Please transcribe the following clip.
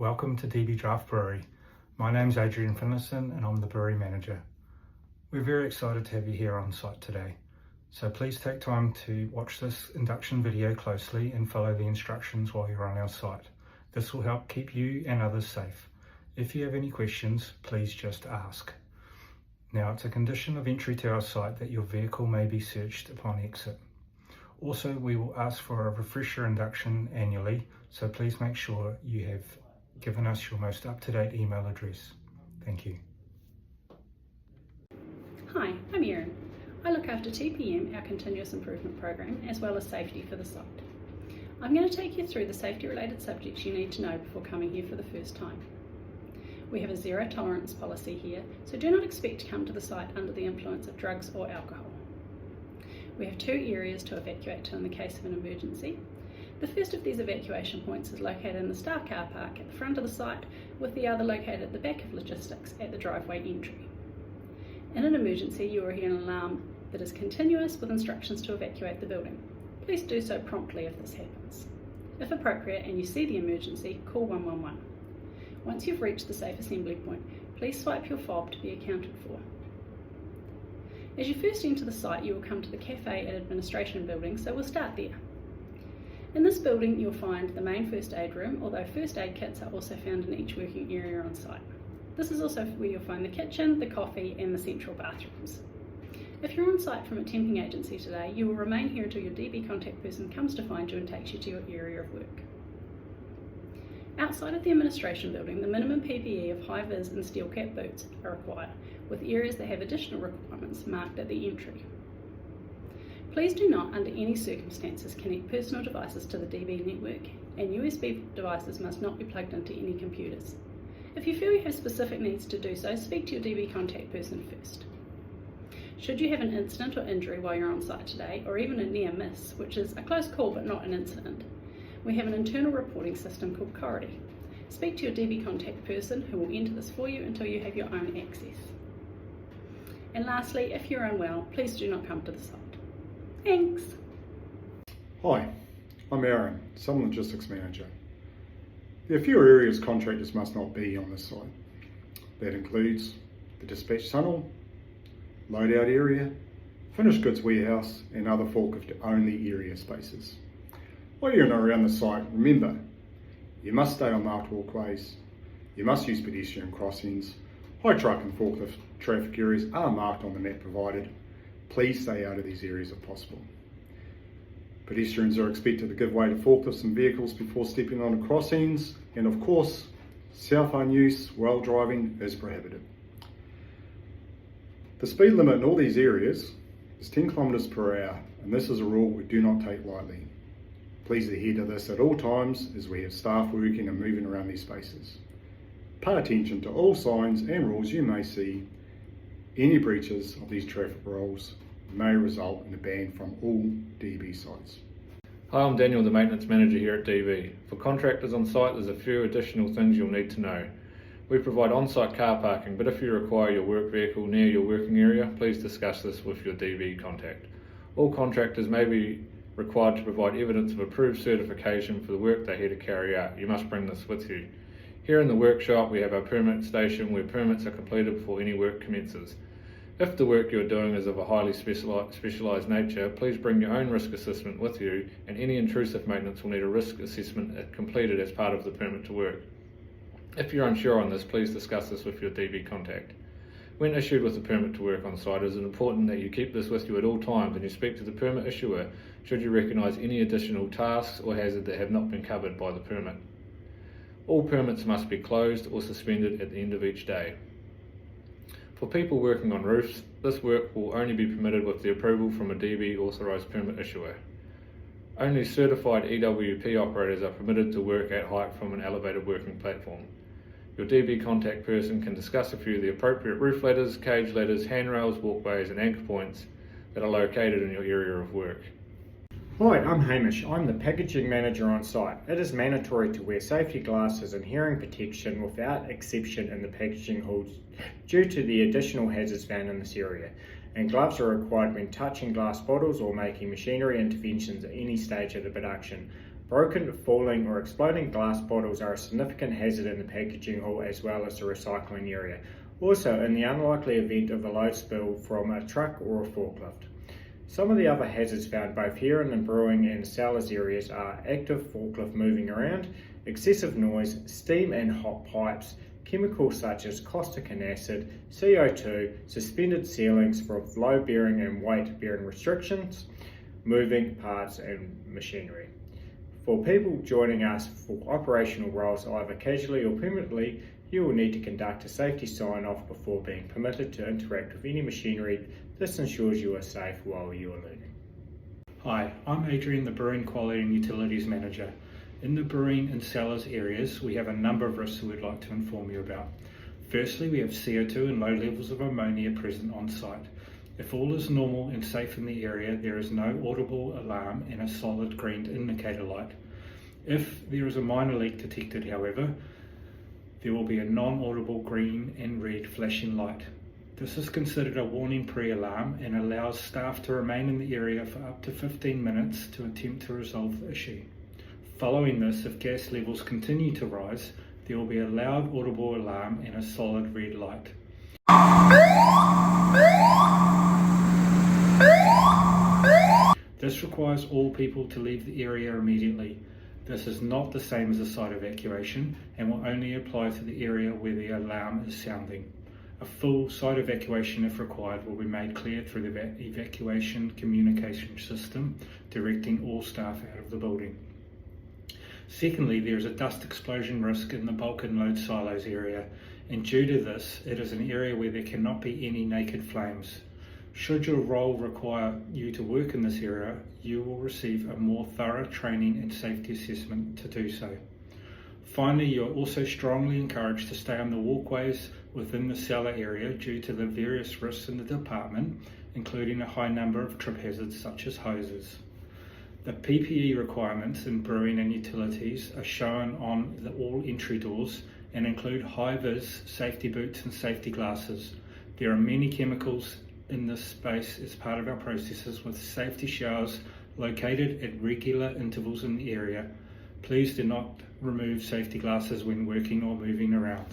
Welcome to DB Draft Brewery. My name's Adrian Finlayson and I'm the brewery manager. We're very excited to have you here on site today. So please take time to watch this induction video closely and follow the instructions while you're on our site. This will help keep you and others safe. If you have any questions, please just ask. Now, it's a condition of entry to our site that your vehicle may be searched upon exit. Also, we will ask for a refresher induction annually, so please make sure you have given us your most up-to-date email address. Thank you. Hi, I'm Erin. I look after TPM, our continuous improvement program, as well as safety for the site. I'm going to take you through the safety-related subjects you need to know before coming here for the first time. We have a zero tolerance policy here, so do not expect to come to the site under the influence of drugs or alcohol. We have 2 areas to evacuate to in the case of an emergency. The first of these evacuation points is located in the staff car park at the front of the site, with the other located at the back of logistics at the driveway entry. In an emergency, you will hear an alarm that is continuous with instructions to evacuate the building. Please do so promptly if this happens. If appropriate and you see the emergency, call 111. Once you've reached the safe assembly point, please swipe your fob to be accounted for. As you first enter the site, you will come to the cafe and administration building, so we'll start there. In this building, you'll find the main first aid room, although first aid kits are also found in each working area on site. This is also where you'll find the kitchen, the coffee, and the central bathrooms. If you're on site from a temping agency today, you will remain here until your DB contact person comes to find you and takes you to your area of work. Outside of the administration building, the minimum PPE of high-vis and steel cap boots are required, with areas that have additional requirements marked at the entry. Please do not, under any circumstances, connect personal devices to the DB network, and USB devices must not be plugged into any computers. If you feel you have specific needs to do so, speak to your DB contact person first. Should you have an incident or injury while you're on site today, or even a near miss, which is a close call but not an incident, we have an internal reporting system called Brewery. Speak to your DB contact person who will enter this for you until you have your own access. And lastly, if you're unwell, please do not come to the site. Thanks. Hi, I'm Aaron, Summer Logistics Manager. There are a few areas contractors must not be on this site. That includes the dispatch tunnel, loadout area, finished goods warehouse, and other forklift-only area spaces. While you're around the site, remember, you must stay on marked walkways, you must use pedestrian crossings, high truck and forklift traffic areas are marked on the map provided. Please stay out of these areas if possible. Pedestrians are expected to give way to forklifts and vehicles before stepping onto crossings, and of course, cell phone use while driving is prohibited. The speed limit in all these areas is 10 km per hour, and this is a rule we do not take lightly. Please adhere to this at all times as we have staff working and moving around these spaces. Pay attention to all signs and rules you may see. Any breaches of these traffic rules may result in a ban from all DB sites. Hi, I'm Daniel, the Maintenance Manager here at DB. For contractors on site, there's a few additional things you'll need to know. We provide on-site car parking, but if you require your work vehicle near your working area, please discuss this with your DB contact. All contractors may be required to provide evidence of approved certification for the work they're here to carry out. You must bring this with you. Here in the workshop, we have our permit station where permits are completed before any work commences. If the work you're doing is of a highly specialised nature, please bring your own risk assessment with you, and any intrusive maintenance will need a risk assessment completed as part of the permit to work. If you're unsure on this, please discuss this with your DB contact. When issued with a permit to work on site, it is important that you keep this with you at all times and you speak to the permit issuer should you recognise any additional tasks or hazard that have not been covered by the permit. All permits must be closed or suspended at the end of each day. For people working on roofs, this work will only be permitted with the approval from a DB authorised permit issuer. Only certified EWP operators are permitted to work at height from an elevated working platform. Your DB contact person can discuss with you the appropriate roof ladders, cage ladders, handrails, walkways and anchor points that are located in your area of work. Hi, I'm Hamish. I'm the packaging manager on site. It is mandatory to wear safety glasses and hearing protection without exception in the packaging halls due to the additional hazards found in this area, and gloves are required when touching glass bottles or making machinery interventions at any stage of the production. Broken, falling or exploding glass bottles are a significant hazard in the packaging hall as well as the recycling area. Also, in the unlikely event of a load spill from a truck or a forklift. Some of the other hazards found both here in the brewing and cellars areas are active forklift moving around, excessive noise, steam and hot pipes, chemicals such as caustic and acid, CO2, suspended ceilings for load bearing and weight bearing restrictions, moving parts and machinery. For people joining us for operational roles either casually or permanently, you will need to conduct a safety sign-off before being permitted to interact with any machinery. This ensures you are safe while you are learning. Hi, I'm Adrian, the Brewing Quality and Utilities Manager. In the brewing and cellars areas, we have a number of risks we'd like to inform you about. Firstly, we have CO2 and low levels of ammonia present on site. If all is normal and safe in the area, there is no audible alarm and a solid green indicator light. If there is a minor leak detected, however, there will be a non-audible green and red flashing light. This is considered a warning pre-alarm and allows staff to remain in the area for up to 15 minutes to attempt to resolve the issue. Following this, if gas levels continue to rise, there will be a loud audible alarm and a solid red light. This requires all people to leave the area immediately. This is not the same as a site evacuation and will only apply to the area where the alarm is sounding. A full site evacuation, if required, will be made clear through the evacuation communication system, directing all staff out of the building. Secondly, there is a dust explosion risk in the bulk and load silos area, and due to this, it is an area where there cannot be any naked flames. Should your role require you to work in this area, you will receive a more thorough training and safety assessment to do so. Finally, you are also strongly encouraged to stay on the walkways within the cellar area due to the various risks in the department, including a high number of trip hazards such as hoses. The PPE requirements in brewing and utilities are shown on all entry doors and include high-vis safety boots and safety glasses. There are many chemicals in this space as part of our processes, with safety showers located at regular intervals in the area. Please do not remove safety glasses when working or moving around.